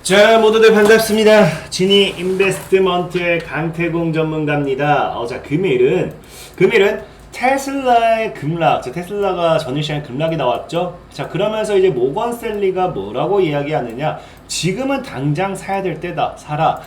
자, 모두들 반갑습니다. 지니 인베스트먼트의 강태공 전문가입니다. 자, 금일은 테슬라의 급락. 자, 테슬라가 전일 시장에 급락이 나왔죠. 자, 그러면서 이제 모건 스탠리가 뭐라고 이야기하느냐? 지금은 당장 사야 될 때다. 사라.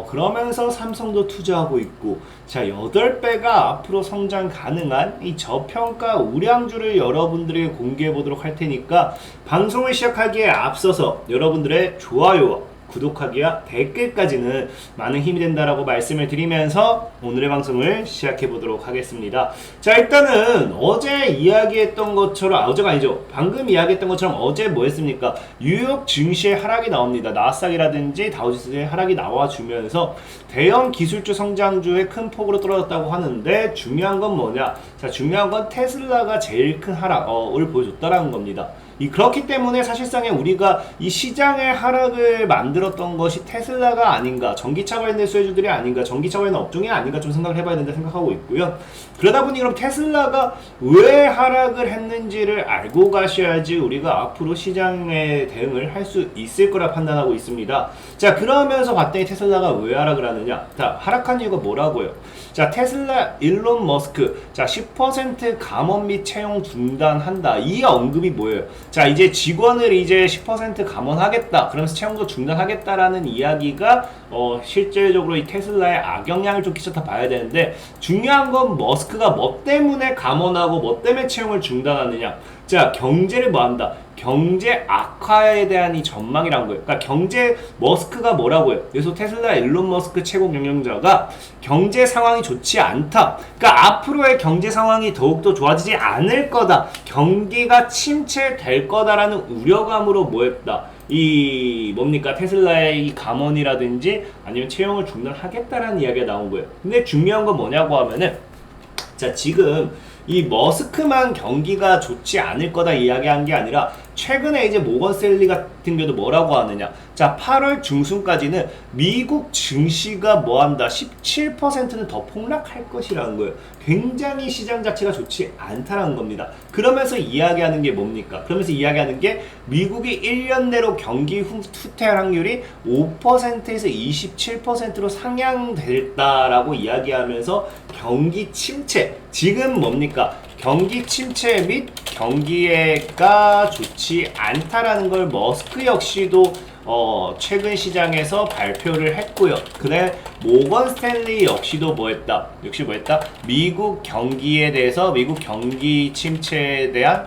그러면서 삼성도 투자하고 있고, 자, 8배가 앞으로 성장 가능한 이 저평가 우량주를 여러분들에게 공개해 보도록 할 테니까, 방송을 시작하기에 앞서서 여러분들의 좋아요와 구독하기와 댓글까지는 많은 힘이 된다라고 말씀을 드리면서 오늘의 방송을 시작해 보도록 하겠습니다. 자, 일단은 어제 이야기했던 것처럼, 어제가 아니죠. 방금 이야기했던 것처럼 어제 뭐 했습니까? 뉴욕 증시의 하락이 나옵니다. 나스닥이라든지 다우지수의 하락이 나와주면서 대형 기술주 성장주의 큰 폭으로 떨어졌다고 하는데, 중요한 건 뭐냐? 자, 중요한 건 테슬라가 제일 큰 하락을 보여줬다라는 겁니다. 그렇기 때문에 사실상에 우리가 이 시장의 하락을 만들었던 것이 테슬라가 아닌가, 전기차 관련 수혜주들이 아닌가, 전기차 관련 업종이 아닌가 좀 생각을 해봐야 된다 생각하고 있고요. 그러다 보니 그럼 테슬라가 왜 하락을 했는지를 알고 가셔야지 우리가 앞으로 시장에 대응을 할 수 있을 거라 판단하고 있습니다. 자, 그러면서 봤더니 테슬라가 왜 하락을 하느냐? 자, 하락한 이유가 뭐라고요? 자, 테슬라 일론 머스크, 자, 10% 감원 및 채용 중단한다. 이 언급이 뭐예요? 자, 이제 직원을 이제 10% 감원하겠다. 그러면서 채용도 중단하겠다라는 이야기가 실질적으로 이 테슬라의 악영향을 좀 끼쳤다 봐야 되는데, 중요한 건 머스크가 뭐 때문에 감원하고 뭐 때문에 채용을 중단하느냐. 자, 경제를 뭐 한다? 경제 악화에 대한 이 전망이란 거예요. 그러니까 경제, 머스크가 뭐라고 해요? 그래서 테슬라 일론 머스크 최고 경영자가 경제 상황이 좋지 않다. 그러니까 앞으로의 경제 상황이 더욱더 좋아지지 않을 거다. 경기가 침체될 거다라는 우려감으로 뭐 했다? 뭡니까? 테슬라의 이 감원이라든지 아니면 채용을 중단하겠다라는 이야기가 나온 거예요. 근데 중요한 건 뭐냐고 하면은, 자, 지금 이 머스크만 경기가 좋지 않을 거다 이야기한 게 아니라, 최근에 이제 모건 스탠리 같은 경우도 뭐라고 하느냐. 자, 8월 중순까지는 미국 증시가 뭐 한다? 17%는 더 폭락할 것이라는 거예요. 굉장히 시장 자체가 좋지 않다라는 겁니다. 그러면서 이야기하는 게 뭡니까? 그러면서 이야기하는 게 미국이 1년 내로 경기 후퇴할 확률이 5%에서 27%로 상향됐다라고 이야기하면서 경기 침체, 지금 뭡니까? 경기 침체 및 경기가 좋지 않다라는 걸 머스크 역시도 최근 시장에서 발표를 했고요. 그래, 모건 스탠리 역시도 뭐했다? 미국 경기에 대해서, 미국 경기 침체에 대한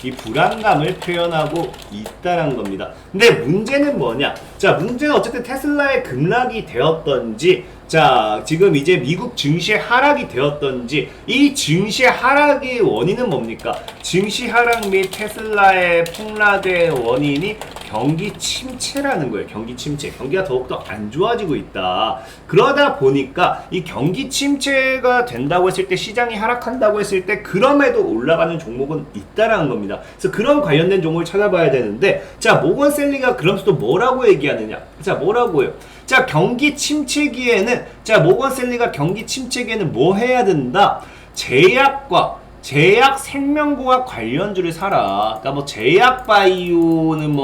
이 불안감을 표현하고 있다는 겁니다. 근데 문제는 뭐냐? 자, 문제는 어쨌든 테슬라의 급락이 되었던지, 자, 지금 이제 미국 증시의 하락이 되었던지, 이 증시의 하락의 원인은 뭡니까? 증시 하락 및 테슬라의 폭락의 원인이 경기 침체라는 거예요. 경기 침체. 경기가 더욱더 안 좋아지고 있다. 그러다 보니까 이 경기 침체가 된다고 했을 때, 시장이 하락한다고 했을 때, 그럼에도 올라가는 종목은 있다라는 겁니다. 그래서 그런 관련된 종목을 찾아봐야 되는데, 자, 모건 스탠리가 그러면서 또 뭐라고 얘기하느냐? 자, 뭐라고 해요? 자, 경기 침체기에는, 자, 모건 스탠리가 경기 침체기에는 뭐 해야 된다? 제약 생명공학 관련주를 사라. 그러니까 뭐 제약 바이오는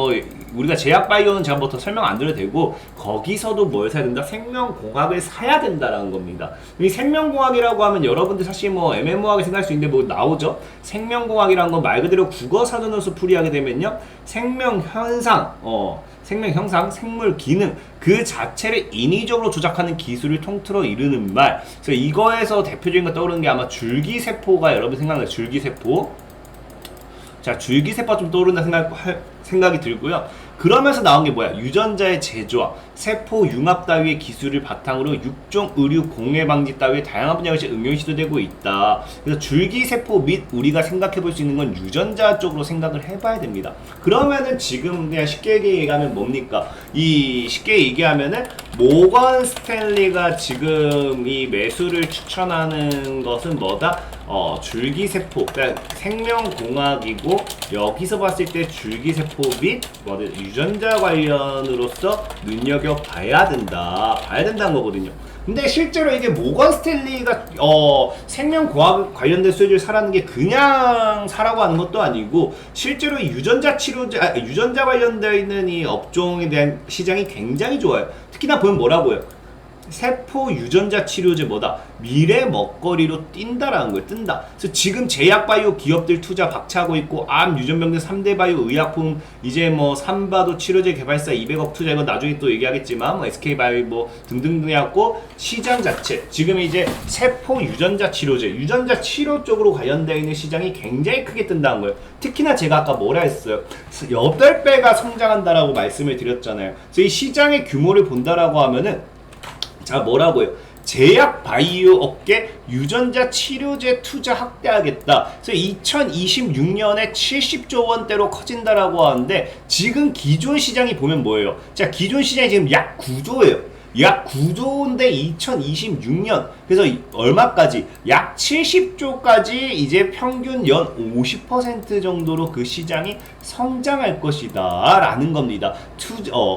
우리가 제약 바이오는 제가 뭐 더 설명 안 드려도 되고, 거기서도 뭘 사야 된다? 생명공학을 사야 된다라는 겁니다. 이 생명공학이라고 하면 여러분들 사실 뭐 애매모호하게 생각할 수 있는데 뭐 나오죠? 생명공학이라는 건 말 그대로 국어 사전으로서 풀이하게 되면요, 생명현상, 생물 기능 그 자체를 인위적으로 조작하는 기술을 통틀어 이르는 말. 그래서 이거에서 대표적인 거 떠오르는 게 아마 줄기세포가 여러분 생각나요. 줄기세포. 자, 줄기세포가 좀 떠오른다 생각이 들고요. 그러면서 나온 게 뭐야? 유전자의 제조와 세포 융합 따위의 기술을 바탕으로 육종 의류 공해 방지 따위의 다양한 분야에서 응용 시도되고 있다. 그래서 줄기세포 및 우리가 생각해 볼 수 있는 건 유전자 쪽으로 생각을 해봐야 됩니다. 그러면은 지금 그냥 쉽게 얘기하면 뭡니까? 쉽게 얘기하면은 모건 스탠리가 지금 이 매수를 추천하는 것은 뭐다? 줄기세포, 그러니까 생명공학이고 여기서 봤을 때 줄기세포 및 유전자 관련으로서 눈여겨봐야 된다는 거거든요. 근데 실제로 이게 모건 스탠리가 생명공학 관련된 소재를 사라는 게 그냥 사라고 하는 것도 아니고 실제로 유전자 치료제, 유전자 관련되어 있는 이 업종에 대한 시장이 굉장히 좋아요. 특히나 보면 뭐라고요? 세포 유전자 치료제 뭐다? 미래 먹거리로 뛴다라는 거예요. 뜬다. 그래서 지금 제약바이오 기업들 투자 박차하고 있고 암 유전병들 3대 바이오 의약품 이제 뭐 삼바도 치료제 개발사 200억 투자 이건 나중에 또 얘기하겠지만 뭐 SK바이오 뭐 등등등 해갖고 시장 자체 지금 이제 세포 유전자 치료제 유전자 치료 쪽으로 관련되어 있는 시장이 굉장히 크게 뜬다는 거예요. 특히나 제가 아까 뭐라 했어요? 8배가 성장한다라고 말씀을 드렸잖아요. 그래서 이 시장의 규모를 본다라고 하면은 자 뭐라고요? 제약 바이오 업계 유전자 치료제 투자 확대하겠다. 그래서 2026년에 70조 원대로 커진다라고 하는데 지금 기존 시장이 보면 뭐예요? 자 기존 시장이 지금 약 9조예요. 약 9조인데 2026년 그래서 얼마까지? 약 70조까지 이제 평균 연 50% 정도로 그 시장이 성장할 것이다 라는 겁니다.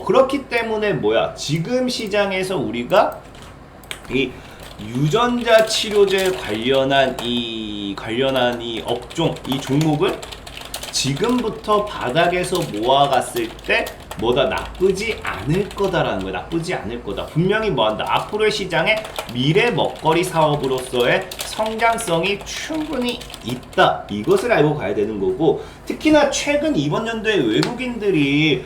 그렇기 때문에 뭐야? 지금 시장에서 우리가 이 유전자 치료제 관련한 이 업종, 이 종목을 지금부터 바닥에서 모아갔을 때 뭐다 나쁘지 않을 거다라는 거야. 나쁘지 않을 거다. 분명히 뭐한다. 앞으로의 시장에 미래 먹거리 사업으로서의 성장성이 충분히 있다. 이것을 알고 가야 되는 거고 특히나 최근 이번 연도에 외국인들이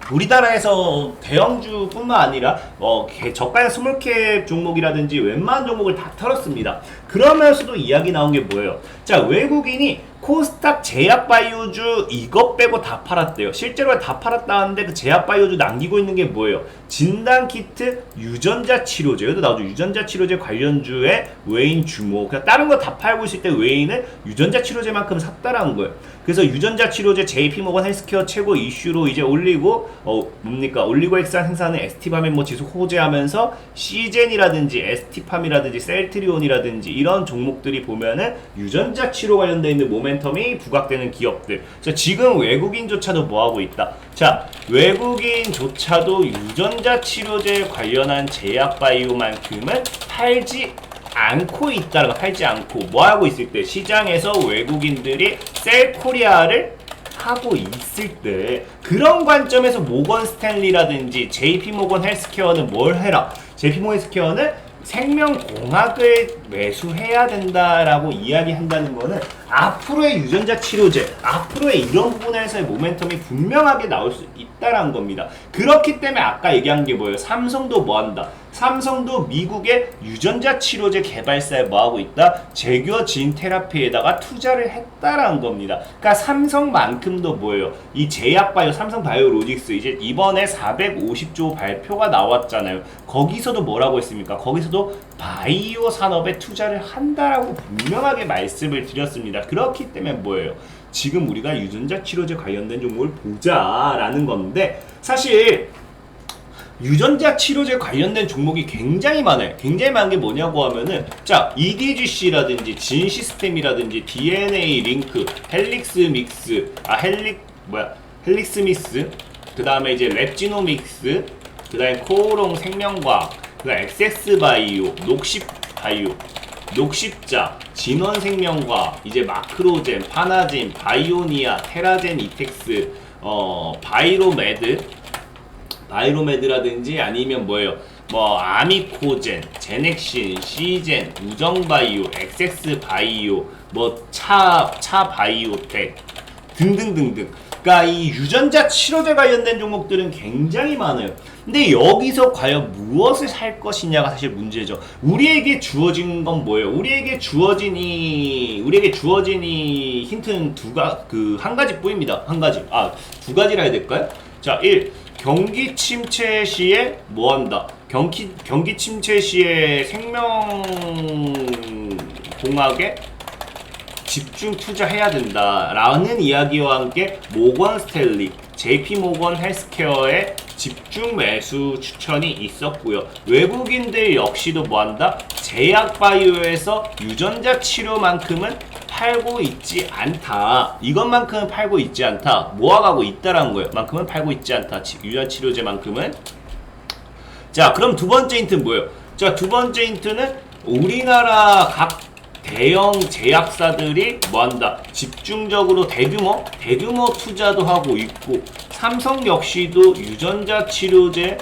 우리나라에서 대형주뿐만 아니라 저가형 스몰캡 종목이라든지 웬만한 종목을 다 털었습니다. 그러면서도 이야기 나온 게 뭐예요? 자 외국인이 코스닥 제약바이오주 이것 빼고 다 팔았대요. 실제로 다 팔았다는데 그 제약바이오주 남기고 있는 게 뭐예요? 진단키트, 유전자 치료제. 여기도 나오죠. 유전자 치료제 관련주의 외인 주목. 그냥 다른 거 다 팔고 있을 때 외인은 유전자 치료제만큼 샀다라는 거예요. 그래서 유전자 치료제 JP모건 헬스케어 최고 이슈로 이제 올리고 올리고액산 행사는 ST팜에 뭐 지속 호재하면서 시젠이라든지 ST팜이라든지 셀트리온이라든지 이런 종목들이 보면은 유전자 치료 관련돼 있는 모멘텀이 부각되는 기업들. 그래서 지금 외국인조차도 뭐 하고 있다? 자, 외국인조차도 유전자 치료제 관련한 제약바이오만큼은 팔지 않고 있다는 거. 팔지 않고 뭐 하고 있을 때 시장에서 외국인들이 셀코리아를 하고 있을 때 그런 관점에서 모건 스탠리라든지 JP모건 헬스케어는 뭘 해라? JP모건 헬스케어는 생명공학을 매수해야 된다라고 이야기한다는 거는 앞으로의 유전자 치료제, 앞으로의 이런 부분에서의 모멘텀이 분명하게 나올 수 있다라는 겁니다. 그렇기 때문에 아까 얘기한 게 뭐예요? 삼성도 뭐 한다? 삼성도 미국의 유전자 치료제 개발사에 뭐 하고 있다? 제규어 진 테라피에다가 투자를 했다라는 겁니다. 그러니까 삼성만큼도 뭐예요? 이 제약바이오, 삼성바이오로직스 이제 이번에 450조 발표가 나왔잖아요. 거기서도 뭐라고 했습니까? 거기서도 바이오 산업에 투자를 한다라고 분명하게 말씀을 드렸습니다. 그렇기 때문에 뭐예요? 지금 우리가 유전자 치료제 관련된 종목을 보자라는 건데 사실 유전자 치료제 관련된 종목이 굉장히 많아요. 굉장히 많은 게 뭐냐고 하면은 자 EDGC라든지 진 시스템이라든지 DNA 링크, 헬릭스 믹스, 헬릭스 미스, 그 다음에 이제 랩지노믹스, 그 다음에 코오롱 생명과학, 그 다음에 엑세스 바이오, 녹십 바이오, 녹십자, 진원생명과학, 이제 마크로젠, 파나진, 바이오니아, 테라젠 이텍스, 바이로메드라든지 아니면 뭐예요? 뭐 아미코젠, 제넥신, 시젠, 우정바이오, 엑세스바이오, 뭐 차바이오텍 등등등등. 그러니까 이 유전자 치료제 관련된 종목들은 굉장히 많아요. 근데 여기서 과연 무엇을 살 것이냐가 사실 문제죠. 우리에게 주어진 건 뭐예요? 우리에게 주어진 이 힌트는 한 가지뿐입니다. 한 가지. 두 가지라 해야 될까요? 자, 1. 경기 침체 시에 뭐 한다? 경기 침체 시에 생명공학에 집중 투자해야 된다라는 이야기와 함께 모건 스탠리 JP모건 헬스케어의 집중 매수 추천이 있었고요. 외국인들 역시도 뭐한다? 제약바이오에서 유전자 치료만큼은 팔고 있지 않다. 이것만큼은 팔고 있지 않다. 모아가고 있다라는 거예요. 만큼은 팔고 있지 않다. 유전자 치료제만큼은. 자, 그럼 두 번째 힌트는 뭐예요? 자, 두 번째 힌트는 우리나라 각 대형 제약사들이 뭐한다? 집중적으로 대규모 투자도 하고 있고, 삼성 역시도 유전자 치료제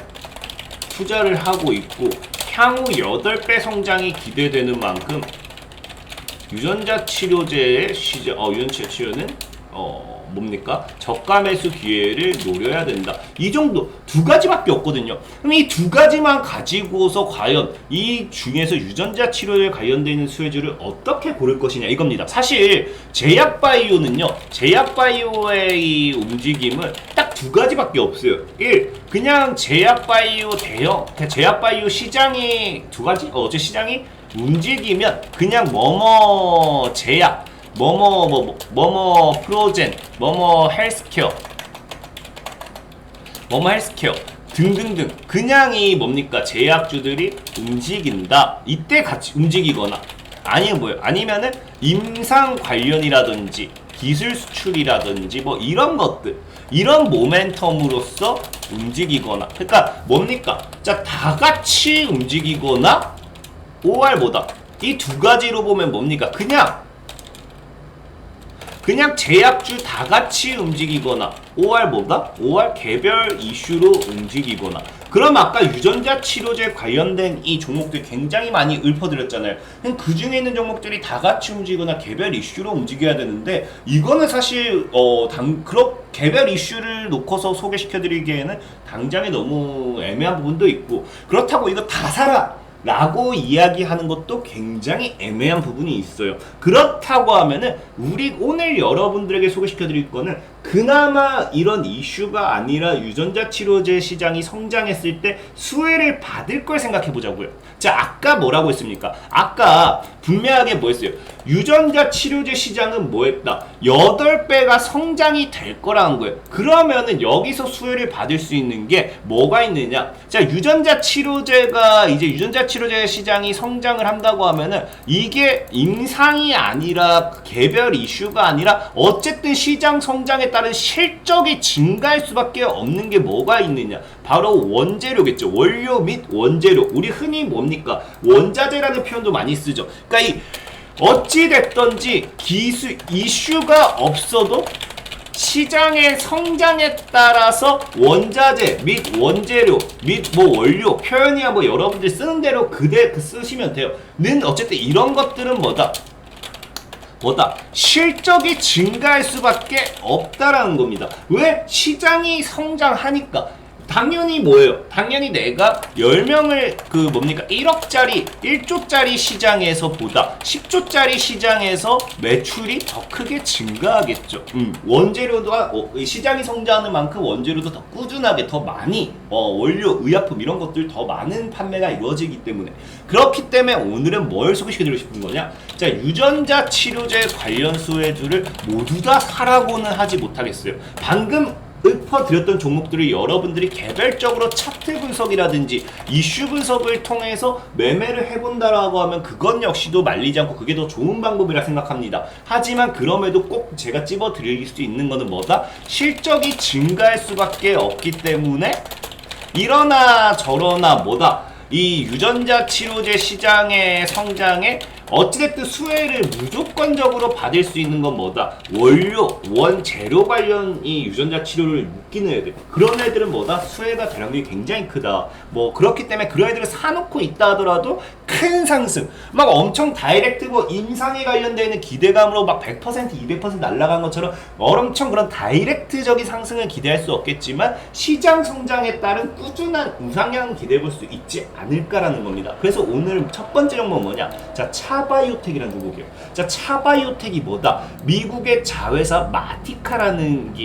투자를 하고 있고, 향후 8배 성장이 기대되는 만큼 유전자 치료제의 유전자 치료는 뭡니까? 저가 매수 기회를 노려야 된다. 이 정도 두 가지밖에 없거든요. 그럼 이 두 가지만 가지고서 과연 이 중에서 유전자 치료에 관련되어 있는 수혜주를 어떻게 고를 것이냐 이겁니다. 사실 제약바이오는요, 제약바이오의 이 움직임은 딱 두 가지밖에 없어요. 1. 그냥 제약바이오 시장이 두 가지? 시장이 움직이면 그냥 뭐뭐 제약, 뭐뭐 프로젠, 뭐뭐 헬스케어 등등등 그냥 이 뭡니까 제약주들이 움직인다. 이때 같이 움직이거나 아니면 뭐예요? 아니면은 임상 관련이라든지 기술 수출이라든지 뭐 이런 것들, 이런 모멘텀으로서 움직이거나, 그러니까 뭡니까? 자, 다 같이 움직이거나 OR 뭐다? 이 두 가지로 보면 뭡니까? 그냥 제약주 다 같이 움직이거나 OR 뭐다? OR 개별 이슈로 움직이거나. 그럼 아까 유전자 치료제 관련된 이 종목들 굉장히 많이 읊어드렸잖아요. 그 중에 있는 종목들이 다 같이 움직이거나 개별 이슈로 움직여야 되는데, 이거는 사실 개별 이슈를 놓고서 소개시켜드리기에는 당장에 너무 애매한 부분도 있고, 그렇다고 이거 다 사라 라고 이야기하는 것도 굉장히 애매한 부분이 있어요. 그렇다고 하면은 우리 오늘 여러분들에게 소개시켜드릴 거는 그나마 이런 이슈가 아니라 유전자 치료제 시장이 성장했을 때 수혜를 받을 걸 생각해 보자고요. 자, 아까 뭐라고 했습니까? 아까 분명하게 뭐 했어요? 유전자 치료제 시장은 뭐 했다? 8배가 성장이 될 거라는 거예요. 그러면은 여기서 수혜를 받을 수 있는 게 뭐가 있느냐? 자, 유전자 치료제 시장이 성장을 한다고 하면은 이게 임상이 아니라 개별 이슈가 아니라 어쨌든 시장 성장에 따른 실적이 증가할 수밖에 없는 게 뭐가 있느냐? 바로 원재료겠죠. 원료 및 원재료. 우리 흔히 뭡니까? 원자재라는 표현도 많이 쓰죠. 그러니까 이 어찌됐던지 기술 이슈가 없어도 시장의 성장에 따라서 원자재 및 원재료 및 뭐 원료 표현이야 뭐 여러분들 쓰는 대로 쓰시면 돼요. 는 어쨌든 이런 것들은 뭐다? 실적이 증가할 수밖에 없다라는 겁니다. 왜? 시장이 성장하니까. 당연히 뭐예요? 당연히 내가 10명을 1억짜리, 1조짜리 시장에서 보다 10조짜리 시장에서 매출이 더 크게 증가하겠죠. 원재료도 시장이 성장하는 만큼 원재료도 더 꾸준하게 더 많이 원료, 의약품 이런 것들 더 많은 판매가 이루어지기 때문에, 그렇기 때문에 오늘은 뭘 소개시켜드리고 싶은 거냐? 자, 유전자 치료제 관련 수혜주를 모두 다 사라고는 하지 못하겠어요. 방금 읊어드렸던 종목들을 여러분들이 개별적으로 차트 분석이라든지 이슈 분석을 통해서 매매를 해본다라고 하면 그건 역시도 말리지 않고 그게 더 좋은 방법이라 생각합니다. 하지만 그럼에도 꼭 제가 찝어드릴 수 있는 거는 뭐다? 실적이 증가할 수밖에 없기 때문에 이러나 저러나 이 유전자 치료제 시장의 성장에 어찌됐든 수혜를 무조건적으로 받을 수 있는 건 원료, 원재료 관련 이 유전자 치료를 묶이는 애들. 그런 애들은 수혜가 대량이 굉장히 크다. 그렇기 때문에 그런 애들을 사놓고 있다 하더라도 큰 상승, 엄청 다이렉트 임상에 관련되는 기대감으로 100%, 200% 날아간 것처럼 엄청 그런 다이렉트적인 상승을 기대할 수 없겠지만 시장 성장에 따른 꾸준한 우상향 기대해 볼 수 있지 않을까라는 겁니다. 그래서 오늘 첫 번째 종목은 뭐냐? 자, 차바이오텍이라는 종목이에요. 자, 차바이오텍이 미국의 자회사 마티카라는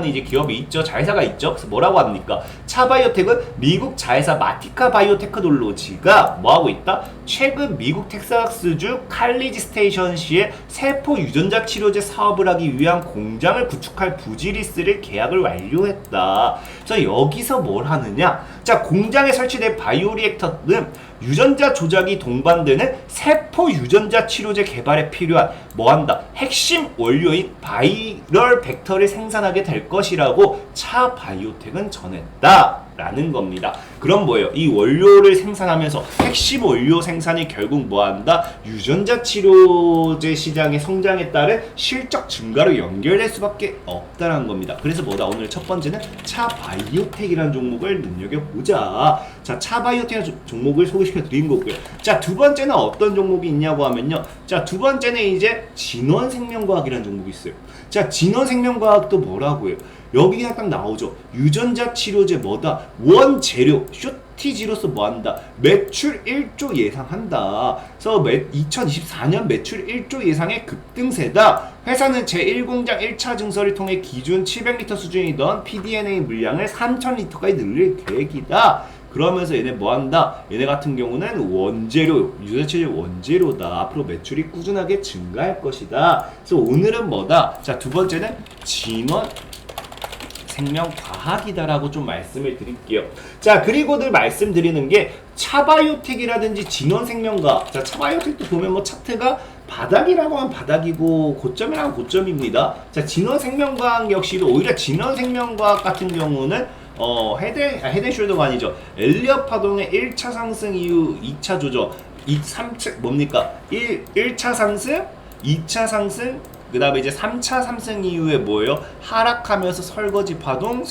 이제 기업이 있죠. 자회사가 있죠. 그래서 뭐라고 합니까? 차바이오텍은 미국 자회사 마티카 바이오테크놀로지가 뭐하고 있다? 최근 미국 텍사스주 칼리지 스테이션시에 세포 유전자 치료제 사업을 하기 위한 공장을 구축할 부지리스를 계약을 완료했다. 그래서 여기서 뭘 하느냐? 자, 공장에 설치된 바이오리액터는 유전자 조작이 동반되는 세포 유전자 치료제 개발에 필요한 뭐한다? 핵심 원료인 바이럴 벡터를 생산하게 될 것이라고 차 바이오텍은 전했다. 라는 겁니다. 그럼 뭐예요? 이 원료를 생산하면서 핵심 원료 생산이 결국 뭐한다? 유전자 치료제 시장의 성장에 따른 실적 증가로 연결될 수밖에 없다는 겁니다. 그래서 뭐다? 오늘 첫 번째는 차 바이오텍이라는 종목을 눈여겨보자. 자, 차 바이오텍 종목을 소개시켜 드린 거고요. 자, 두 번째는 어떤 종목이 있냐고 하면요. 자, 두 번째는 이제 진원생명과학이라는 종목이 있어요. 자, 진원생명과학도 뭐라고요? 여기 그냥 딱 나오죠. 유전자 치료제 뭐다? 원재료 쇼티지로서 뭐한다? 매출 1조 예상한다. 그래서 2024년 매출 1조 예상의 급등세다. 회사는 제1공장 1차 증설을 통해 기준 700리터 수준이던 pDNA 물량을 3000리터까지 늘릴 계획이다. 그러면서 얘네 뭐한다? 얘네 같은 경우는 원재료, 유전자치료 원재료다. 앞으로 매출이 꾸준하게 증가할 것이다. 그래서 오늘은 뭐다? 자, 두 번째는 진원 생명과학이다라고 좀 말씀을 드릴게요. 자, 그리고 늘 말씀드리는 게 차바이오텍이라든지 진원생명과학. 자, 차바이오텍도 보면 뭐 차트가 바닥이라고 하면 바닥이고 고점이라고 하면 고점입니다. 자, 진원생명과학 역시도 오히려 진원생명과학 같은 경우는 헤드앤숄더가 아니죠. 엘리엇 파동의 1차 상승 이후 2차 조정, 3차 뭡니까? 1차 상승, 2차 상승, 그 다음에 이제 3차 상승 이후에 뭐예요? 하락하면서 설거지 파동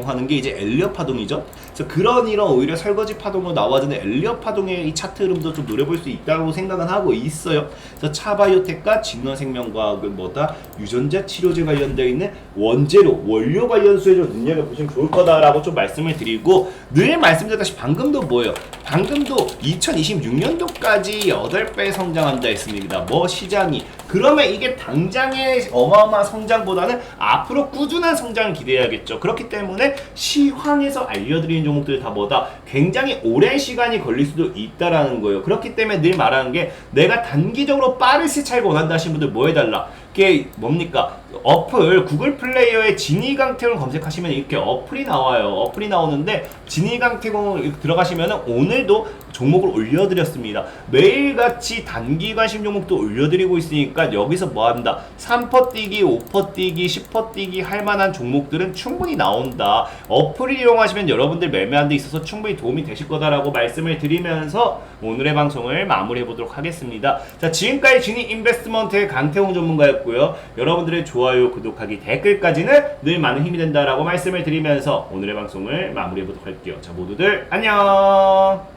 하는 게 이제 엘리엇 파동이죠. 그래서 그런 이런 오히려 설거지 파동으로 나와주는 엘리엇 파동의 이 차트 흐름도 좀 노려볼 수 있다고 생각은 하고 있어요. 그래서 차바이오텍과 진원생명과학은 뭐다? 유전자 치료제 관련되어 있는 원재료, 원료 관련 수에 좀 눈여겨보시면 좋을 거다라고 좀 말씀을 드리고, 늘 말씀드렸다시피 방금도 뭐예요? 방금도 2026년도까지 8배 성장한다 했습니다. 뭐 시장이. 그러면 이게 당장의 어마어마한 성장보다는 앞으로 꾸준한 성장을 기대해야겠죠. 그렇기 때문에 시황에서 알려드리는 종목들이 다 뭐다? 굉장히 오랜 시간이 걸릴 수도 있다라는 거예요. 그렇기 때문에 늘 말하는 게 내가 단기적으로 빠른 시차를 원한다 하시는 분들 뭐 해달라? 그게 뭡니까? 어플 구글 플레이어에 진이강태공 검색하시면 이렇게 어플이 나와요. 어플이 나오는데 진이강태공 들어가시면 오늘도 종목을 올려드렸습니다. 매일같이 단기 관심 종목도 올려드리고 있으니까 여기서 뭐한다? 3퍼 뛰기, 5퍼 뛰기, 10퍼 뛰기 할 만한 종목들은 충분히 나온다. 어플을 이용하시면 여러분들 매매하는 데 있어서 충분히 도움이 되실 거다라고 말씀을 드리면서 오늘의 방송을 마무리해 보도록 하겠습니다. 자, 지금까지 진이 인베스트먼트의 강태홍 전문가였고요. 여러분들의 좋아요, 구독하기, 댓글까지는 늘 많은 힘이 된다라고 말씀을 드리면서 오늘의 방송을 마무리해 보도록 할게요. 자, 모두들 안녕.